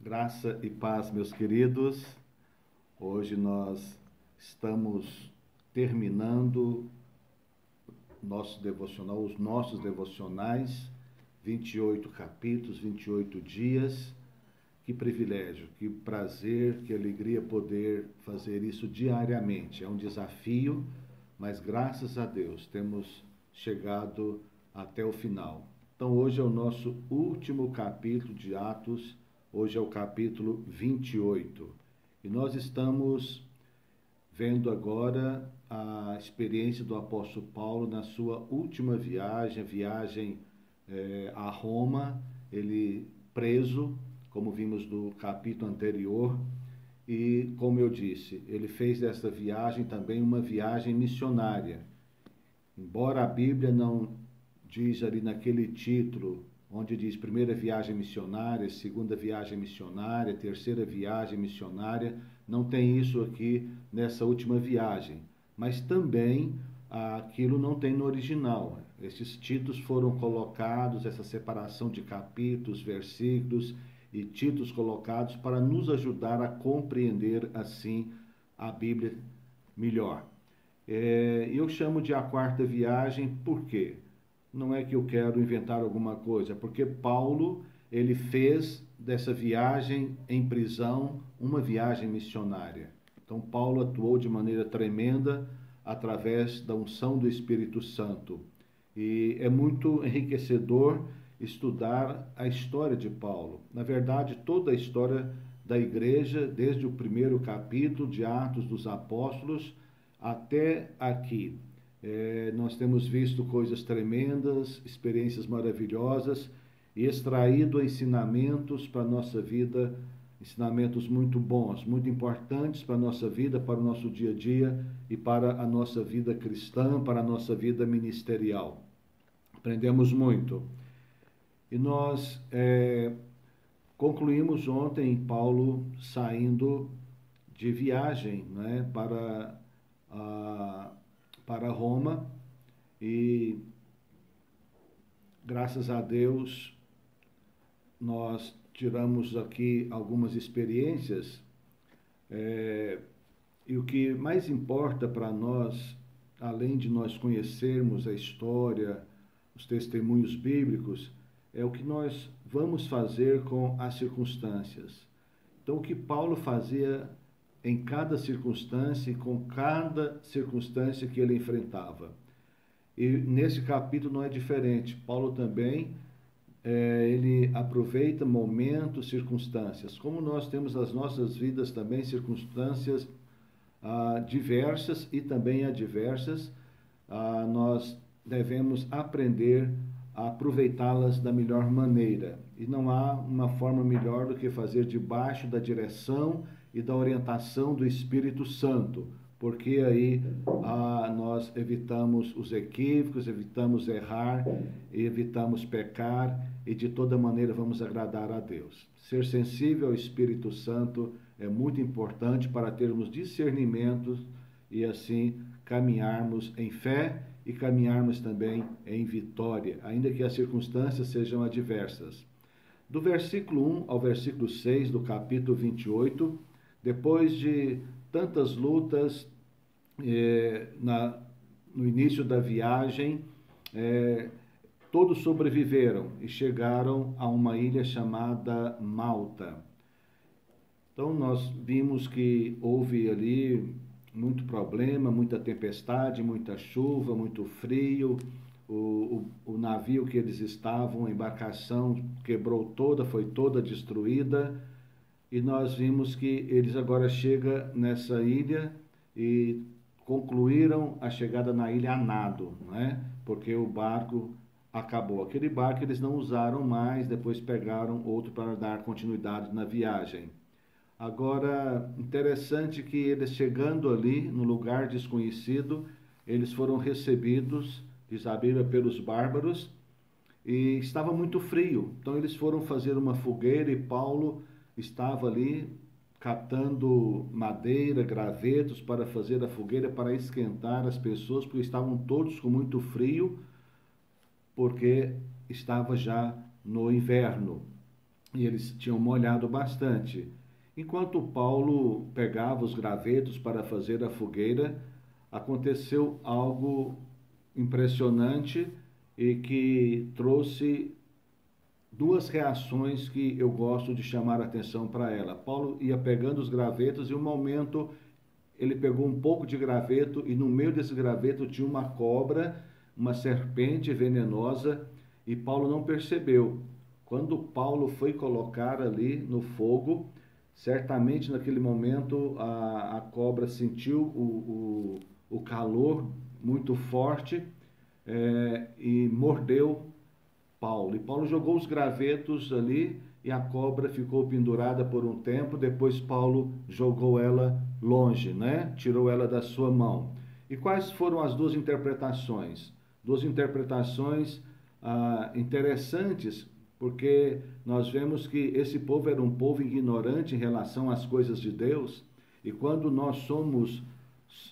Graça e paz, meus queridos. Hoje nós estamos terminando nosso devocional, os nossos devocionais, 28 capítulos, 28 dias. Que privilégio, que prazer, que alegria poder fazer isso diariamente. É um desafio, mas graças a Deus temos chegado até o final. Então hoje é o nosso último capítulo de Atos. Hoje é o capítulo 28 e nós estamos vendo agora a experiência do apóstolo Paulo na sua última viagem a Roma, ele preso, como vimos no capítulo anterior, e como eu disse, ele fez dessa viagem também uma viagem missionária. Embora a Bíblia não diz ali naquele título, onde diz primeira viagem missionária, segunda viagem missionária, terceira viagem missionária, não tem isso aqui nessa última viagem. Mas também aquilo não tem no original. Esses títulos foram colocados, essa separação de capítulos, versículos e títulos colocados para nos ajudar a compreender assim a Bíblia melhor. Eu chamo de a quarta viagem, por quê? Não é que eu quero inventar alguma coisa, porque Paulo, ele fez dessa viagem em prisão uma viagem missionária. Então Paulo atuou de maneira tremenda através da unção do Espírito Santo. E é muito enriquecedor estudar a história de Paulo. Na verdade, toda a história da igreja, desde o primeiro capítulo de Atos dos Apóstolos até aqui. Nós temos visto coisas tremendas, experiências maravilhosas e extraído ensinamentos para a nossa vida, ensinamentos muito bons, muito importantes para a nossa vida, para o nosso dia a dia e para a nossa vida cristã, para a nossa vida ministerial. Aprendemos muito. E nós concluímos ontem Paulo saindo de viagem, né, para Roma, e graças a Deus nós tiramos aqui algumas experiências, e o que mais importa para nós, além de nós conhecermos a história, os testemunhos bíblicos, é o que nós vamos fazer com as circunstâncias. Então, o que Paulo fazia em cada circunstância e com cada circunstância que ele enfrentava. E nesse capítulo não é diferente. Paulo também, ele aproveita momentos, circunstâncias. Como nós temos nas nossas vidas também circunstâncias diversas e também adversas, nós devemos aprender a aproveitá-las da melhor maneira. E não há uma forma melhor do que fazer debaixo da direção e da orientação do Espírito Santo, porque aí nós evitamos os equívocos, evitamos errar, evitamos pecar e de toda maneira vamos agradar a Deus. Ser sensível ao Espírito Santo é muito importante para termos discernimento e assim caminharmos em fé e caminharmos também em vitória, ainda que as circunstâncias sejam adversas. Do versículo 1 ao versículo 6 do capítulo 28, depois de tantas lutas no início da viagem, todos sobreviveram e chegaram a uma ilha chamada Malta. Então nós vimos que houve ali muito problema, muita tempestade, muita chuva, muito frio. O navio que eles estavam, a embarcação quebrou toda, foi toda destruída. E nós vimos que eles agora chegam nessa ilha e concluíram a chegada na ilha a nado, né? Porque o barco acabou. Aquele barco eles não usaram mais, depois pegaram outro para dar continuidade na viagem. Agora, interessante que eles chegando ali, no lugar desconhecido, eles foram recebidos, diz a Bíblia, pelos bárbaros, e estava muito frio. Então eles foram fazer uma fogueira e Paulo estava ali catando madeira, gravetos para fazer a fogueira, para esquentar as pessoas, porque estavam todos com muito frio, porque estava já no inverno. e eles tinham molhado bastante. Enquanto Paulo pegava os gravetos para fazer a fogueira, aconteceu algo impressionante e que trouxe duas reações que eu gosto de chamar a atenção para ela. Paulo ia pegando os gravetos e um momento ele pegou um pouco de graveto e no meio desse graveto tinha uma cobra, uma serpente venenosa, e Paulo não percebeu. Quando Paulo foi colocar ali no fogo, certamente naquele momento a cobra sentiu o calor muito forte e mordeu Paulo. E Paulo jogou os gravetos ali e a cobra ficou pendurada por um tempo. Depois Paulo jogou ela longe, né? Tirou ela da sua mão. E quais foram as duas interpretações? Duas interpretações interessantes, porque nós vemos que esse povo era um povo ignorante em relação às coisas de Deus. E quando nós somos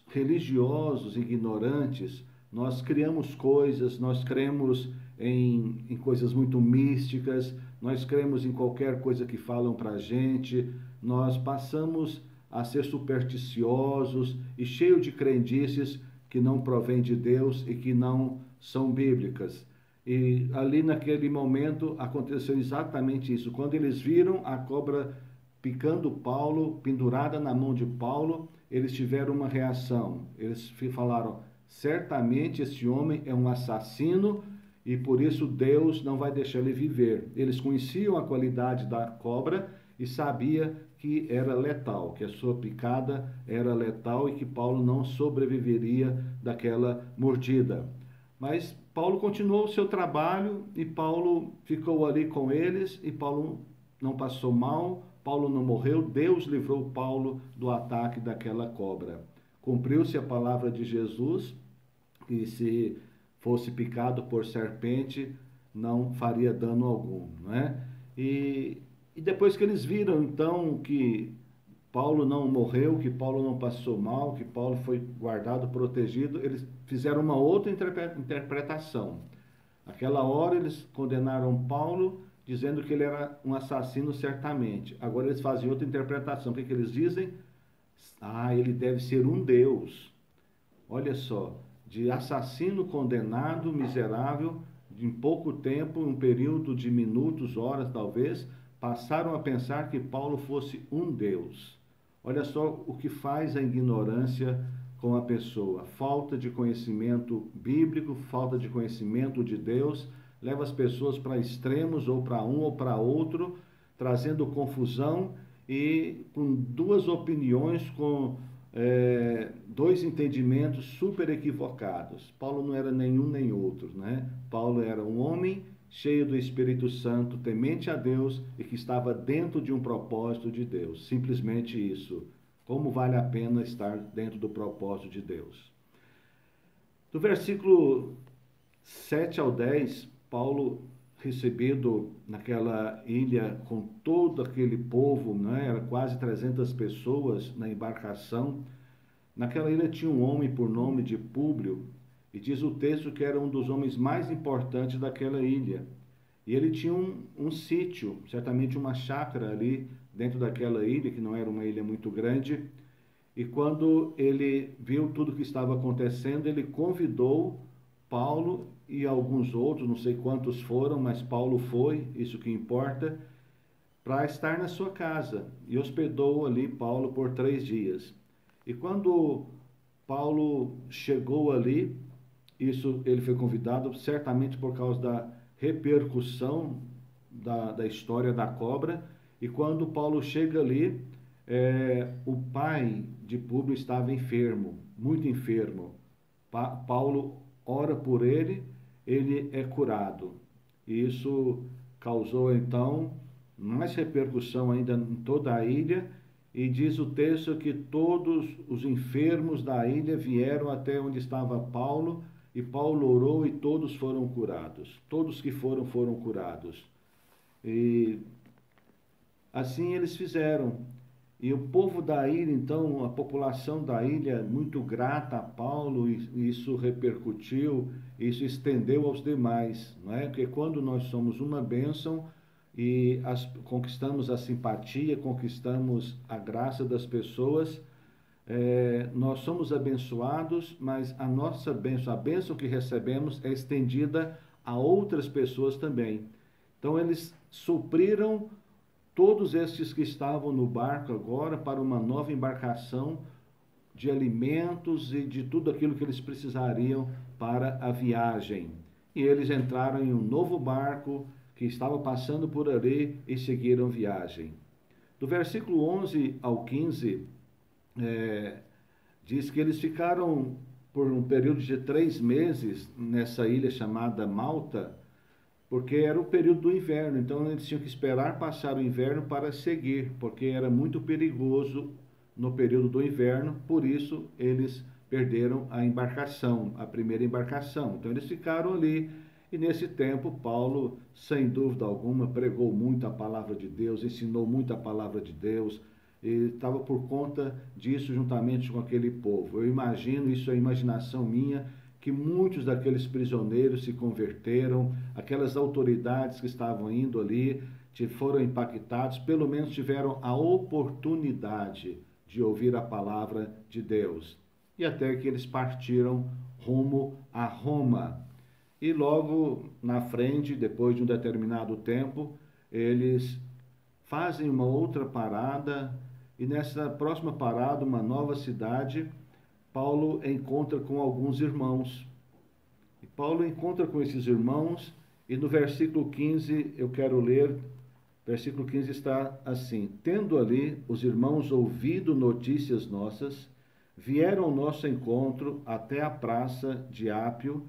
religiosos, ignorantes, nós criamos coisas, nós cremos em coisas muito místicas, nós cremos em qualquer coisa que falam para a gente, nós passamos a ser supersticiosos e cheios de crendices que não provêm de Deus e que não são bíblicas. E ali naquele momento aconteceu exatamente isso. Quando eles viram a cobra picando Paulo, pendurada na mão de Paulo, eles tiveram uma reação. Eles falaram: certamente esse homem é um assassino e por isso Deus não vai deixar ele viver. Eles conheciam a qualidade da cobra e sabia que era letal, que a sua picada era letal e que Paulo não sobreviveria daquela mordida. Mas Paulo continuou o seu trabalho e Paulo ficou ali com eles e Paulo não passou mal, Paulo não morreu, Deus livrou Paulo do ataque daquela cobra. Cumpriu-se a palavra de Jesus, que se fosse picado por serpente, não faria dano algum, né? E depois que eles viram, então, que Paulo não morreu, que Paulo não passou mal, que Paulo foi guardado, protegido, eles fizeram uma outra interpretação. Aquela hora eles condenaram Paulo, dizendo que ele era um assassino certamente. Agora eles fazem outra interpretação. O que eles dizem? Ele deve ser um Deus. Olha só, de assassino condenado, miserável, em pouco tempo, um período de minutos, horas talvez, passaram a pensar que Paulo fosse um Deus. Olha só o que faz a ignorância com a pessoa. Falta de conhecimento bíblico, falta de conhecimento de Deus, leva as pessoas para extremos, ou para um ou para outro, trazendo confusão e com duas opiniões, com dois entendimentos super equivocados. Paulo não era nenhum nem outro, né? Paulo era um homem cheio do Espírito Santo, temente a Deus e que estava dentro de um propósito de Deus. Simplesmente isso. Como vale a pena estar dentro do propósito de Deus. Do versículo 7 ao 10, Paulo, recebido naquela ilha com todo aquele povo, né? Era quase 300 pessoas na embarcação. Naquela ilha tinha um homem por nome de Públio, e diz o texto que era um dos homens mais importantes daquela ilha. E ele tinha um sítio, certamente uma chácara ali dentro daquela ilha, que não era uma ilha muito grande. E quando ele viu tudo o que estava acontecendo, ele convidou Paulo e alguns outros, não sei quantos foram, mas Paulo foi, isso que importa, para estar na sua casa. E hospedou ali Paulo por 3 dias. E quando Paulo chegou ali, ele foi convidado certamente por causa da repercussão da história da cobra. E quando Paulo chega ali, o pai de Públio estava enfermo, muito enfermo. Paulo ora por ele, ele é curado. E isso causou então mais repercussão ainda em toda a ilha. E diz o texto que todos os enfermos da ilha vieram até onde estava Paulo, e Paulo orou e todos foram curados. Todos que foram curados. E assim eles fizeram. E o povo da ilha, então, a população da ilha, muito grata a Paulo, e isso repercutiu, isso estendeu aos demais, não é? Porque quando nós somos uma bênção, e conquistamos a simpatia, conquistamos a graça das pessoas. Nós somos abençoados, mas a nossa bênção, a bênção que recebemos é estendida a outras pessoas também. Então eles supriram todos estes que estavam no barco agora para uma nova embarcação de alimentos e de tudo aquilo que eles precisariam para a viagem. E eles entraram em um novo barco que estava passando por ali e seguiram viagem. Do versículo 11 ao 15, diz que eles ficaram por um período de 3 meses nessa ilha chamada Malta, porque era o período do inverno, então eles tinham que esperar passar o inverno para seguir, porque era muito perigoso no período do inverno, por isso eles perderam a embarcação, a primeira embarcação. Então eles ficaram ali, e nesse tempo Paulo, sem dúvida alguma, pregou muito a palavra de Deus, ensinou muito a palavra de Deus, e estava por conta disso juntamente com aquele povo. Eu imagino, isso é imaginação minha, que muitos daqueles prisioneiros se converteram, aquelas autoridades que estavam indo ali foram impactados, pelo menos tiveram a oportunidade de ouvir a palavra de Deus. E até que eles partiram rumo a Roma. E logo na frente, depois de um determinado tempo, eles fazem uma outra parada, e nessa próxima parada, uma nova cidade, Paulo encontra com alguns irmãos. E Paulo encontra com esses irmãos, e no versículo 15, eu quero ler, versículo 15 está assim: tendo ali os irmãos ouvido notícias nossas, vieram ao nosso encontro até a praça de Ápio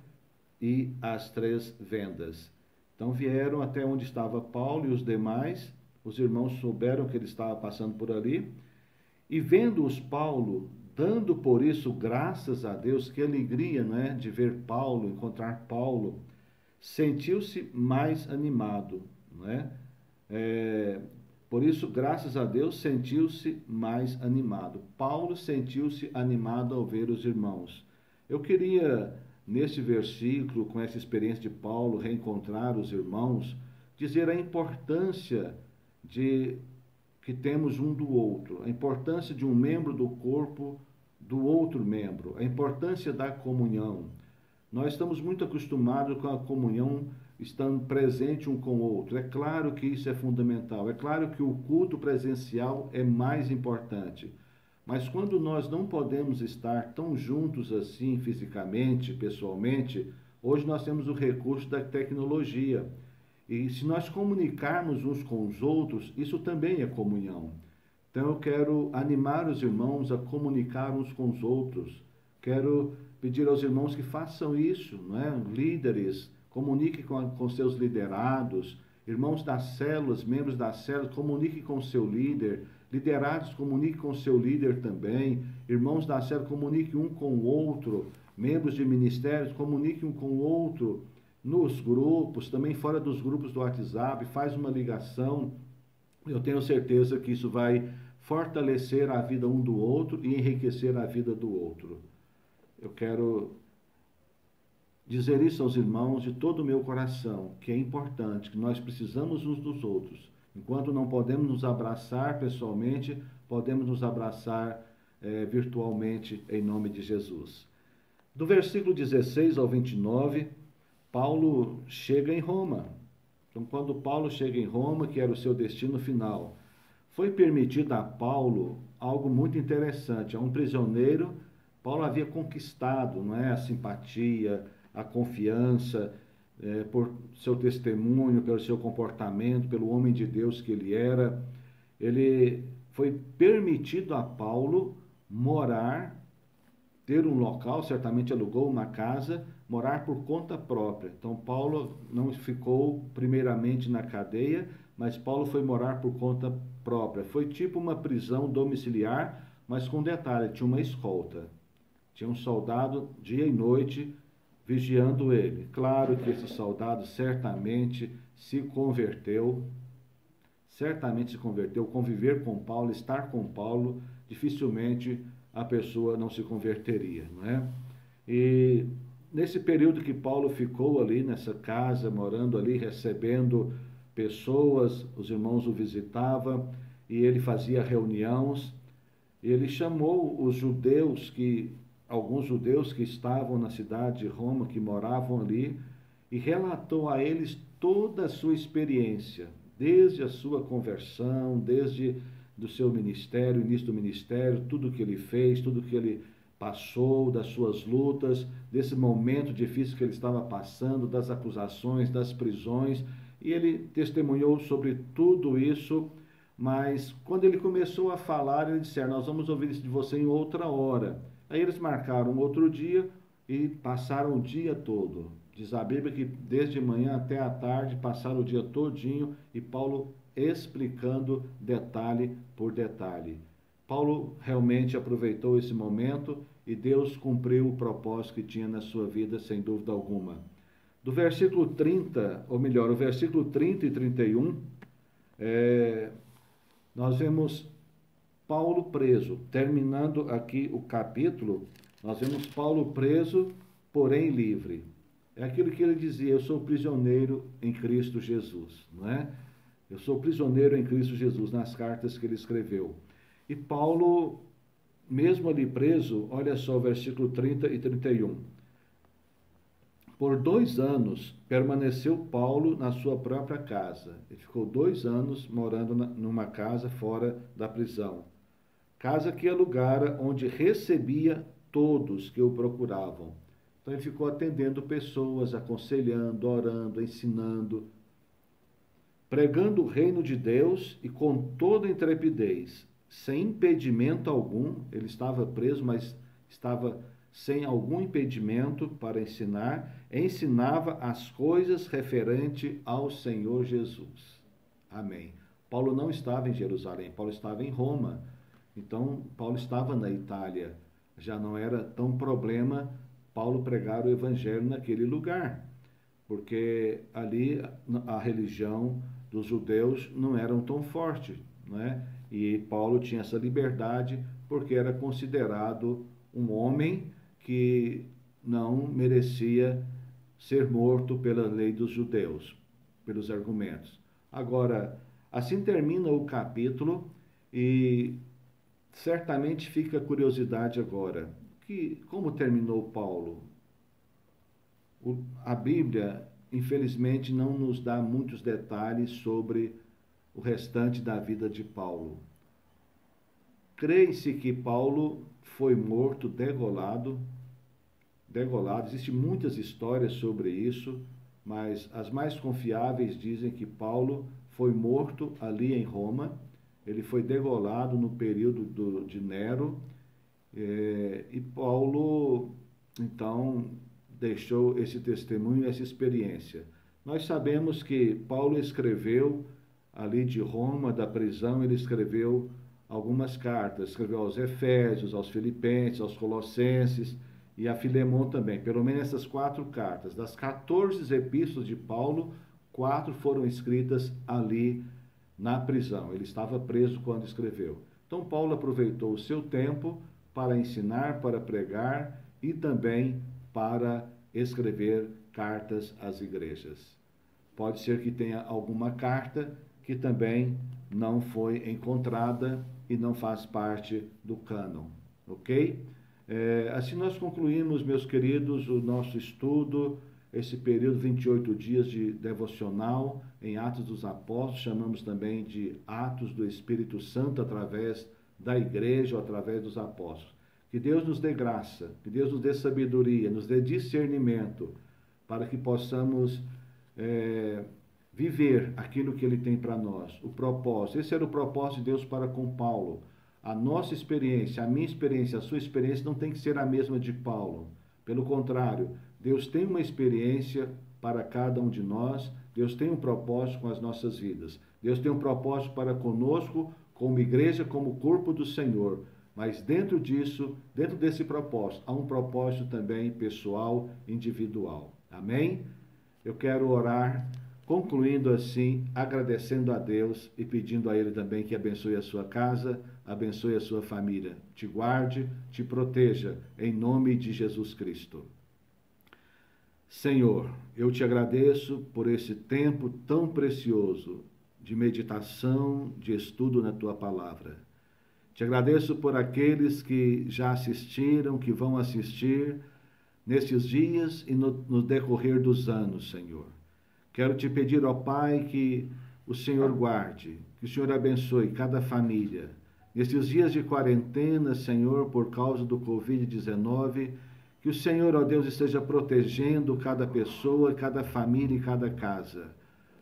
e as 3 vendas. Então vieram até onde estava Paulo e os demais, os irmãos souberam que ele estava passando por ali, e vendo-os Paulo, dando por isso graças a Deus, que alegria, não é, de ver Paulo, encontrar Paulo, sentiu-se mais animado, não é? Por isso, graças a Deus, sentiu-se mais animado. Paulo sentiu-se animado ao ver os irmãos. Eu queria, nesse versículo, com essa experiência de Paulo, reencontrar os irmãos, dizer a importância que temos um do outro, a importância de um membro do corpo do outro membro, a importância da comunhão. Nós estamos muito acostumados com a comunhão estando presente um com o outro. É claro que isso é fundamental, é claro que o culto presencial é mais importante. Mas quando nós não podemos estar tão juntos assim, fisicamente, pessoalmente, hoje nós temos o recurso da tecnologia. E se nós comunicarmos uns com os outros, isso também é comunhão. Então eu quero animar os irmãos a comunicar uns com os outros. Quero pedir aos irmãos que façam isso, não é? Líderes, comuniquem com seus liderados. Irmãos das células, membros das células, comuniquem com o seu líder. Liderados, comuniquem com o seu líder também. Irmãos da célula, comuniquem um com o outro. Membros de ministérios, comuniquem um com o outro. Nos grupos, também fora dos grupos do WhatsApp, faz uma ligação. Eu tenho certeza que isso vai fortalecer a vida um do outro e enriquecer a vida do outro. Eu quero dizer isso aos irmãos de todo o meu coração, que é importante, que nós precisamos uns dos outros. Enquanto não podemos nos abraçar pessoalmente, podemos nos abraçar virtualmente em nome de Jesus. Do versículo 16 ao 29, Paulo chega em Roma. Então, quando Paulo chega em Roma, que era o seu destino final, foi permitido a Paulo algo muito interessante. A um prisioneiro, Paulo havia conquistado, não é, a simpatia, a confiança, por seu testemunho, pelo seu comportamento, pelo homem de Deus que ele era. Ele foi permitido a Paulo morar, ter um local, certamente alugou uma casa, morar por conta própria. Então, Paulo não ficou primeiramente na cadeia, mas Paulo foi morar por conta própria. Foi tipo uma prisão domiciliar, mas com detalhe, tinha uma escolta. Tinha um soldado dia e noite vigiando ele. Claro que esse soldado certamente se converteu, conviver com Paulo, estar com Paulo, dificilmente a pessoa não se converteria, não é? E nesse período que Paulo ficou ali nessa casa, morando ali, recebendo pessoas, os irmãos o visitavam e ele fazia reuniões. Ele chamou os judeus, alguns judeus que estavam na cidade de Roma, que moravam ali, e relatou a eles toda a sua experiência, desde a sua conversão, desde do seu ministério, o início do ministério, tudo que ele fez, tudo que ele passou, das suas lutas, desse momento difícil que ele estava passando, das acusações, das prisões, e ele testemunhou sobre tudo isso. Mas quando ele começou a falar, eles disseram: nós vamos ouvir isso de você em outra hora. Aí eles marcaram outro dia e passaram o dia todo. Diz a Bíblia que desde manhã até a tarde passaram o dia todinho e Paulo explicando detalhe por detalhe. Paulo realmente aproveitou esse momento e Deus cumpriu o propósito que tinha na sua vida, sem dúvida alguma. Do versículo 30, ou melhor, o versículo 30 e 31, nós vemos Paulo preso. Terminando aqui o capítulo, nós vemos Paulo preso, porém livre. É aquilo que ele dizia: eu sou prisioneiro em Cristo Jesus, não é? Eu sou prisioneiro em Cristo Jesus, nas cartas que ele escreveu. E Paulo, mesmo ali preso, olha só o versículo 30 e 31. Por 2 anos permaneceu Paulo na sua própria casa. Ele ficou 2 anos morando numa casa fora da prisão. Casa que alugara, onde recebia todos que o procuravam. Então ele ficou atendendo pessoas, aconselhando, orando, ensinando, pregando o reino de Deus e com toda intrepidez, sem impedimento algum. Ele estava preso, mas estava sem algum impedimento para ensinar. Ensinava as coisas referente ao Senhor Jesus. Amém. Paulo não estava em Jerusalém, Paulo estava em Roma. Então, Paulo estava na Itália. Já não era tão problema Paulo pregar o evangelho naquele lugar, porque ali a religião dos judeus não era tão forte, né? E Paulo tinha essa liberdade porque era considerado um homem que não merecia ser morto pela lei dos judeus, pelos argumentos. Agora, assim termina o capítulo e certamente fica a curiosidade agora. Como terminou Paulo? A Bíblia, infelizmente, não nos dá muitos detalhes sobre o restante da vida de Paulo. Crê-se que Paulo foi morto, degolado. Existem muitas histórias sobre isso, mas as mais confiáveis dizem que Paulo foi morto ali em Roma. Ele foi degolado no período de Nero, e Paulo, então, deixou esse testemunho, essa experiência. Nós sabemos que Paulo escreveu ali de Roma, da prisão, ele escreveu algumas cartas. Escreveu aos Efésios, aos Filipenses, aos Colossenses e a Filemon também. Pelo menos essas 4 cartas. Das 14 epístolas de Paulo, 4 foram escritas ali na prisão. Ele estava preso quando escreveu. Então, Paulo aproveitou o seu tempo para ensinar, para pregar e também para escrever cartas às igrejas. Pode ser que tenha alguma carta que também não foi encontrada e não faz parte do cânon, ok? Assim nós concluímos, meus queridos, o nosso estudo, esse período 28 dias de devocional em Atos dos Apóstolos, chamamos também de Atos do Espírito Santo através da igreja ou através dos apóstolos. Que Deus nos dê graça, que Deus nos dê sabedoria, nos dê discernimento, para que possamos viver aquilo que Ele tem para nós, o propósito. Esse era o propósito de Deus para com Paulo. A nossa experiência, a minha experiência, a sua experiência não tem que ser a mesma de Paulo. Pelo contrário, Deus tem uma experiência para cada um de nós, Deus tem um propósito com as nossas vidas. Deus tem um propósito para conosco, como igreja, como corpo do Senhor. Mas dentro disso, dentro desse propósito, há um propósito também pessoal, individual. Amém? Eu quero orar, concluindo assim, agradecendo a Deus e pedindo a Ele também que abençoe a sua casa, abençoe a sua família, te guarde, te proteja, em nome de Jesus Cristo. Senhor, eu te agradeço por esse tempo tão precioso de meditação, de estudo na tua palavra. Te agradeço por aqueles que já assistiram, que vão assistir nestes dias e no decorrer dos anos, Senhor. Quero te pedir, ó Pai, que o Senhor guarde, que o Senhor abençoe cada família. Nesses dias de quarentena, Senhor, por causa do Covid-19, que o Senhor, ó Deus, esteja protegendo cada pessoa, cada família e cada casa.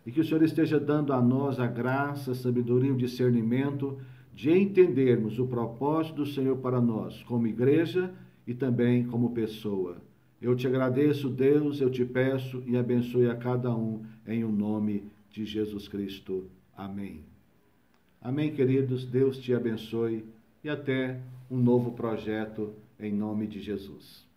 E que o Senhor esteja dando a nós a graça, a sabedoria e o discernimento de entendermos o propósito do Senhor para nós, como igreja e também como pessoa. Eu te agradeço, Deus, eu te peço e abençoe a cada um em o nome de Jesus Cristo. Amém. Amém, queridos. Deus te abençoe e até um novo projeto em nome de Jesus.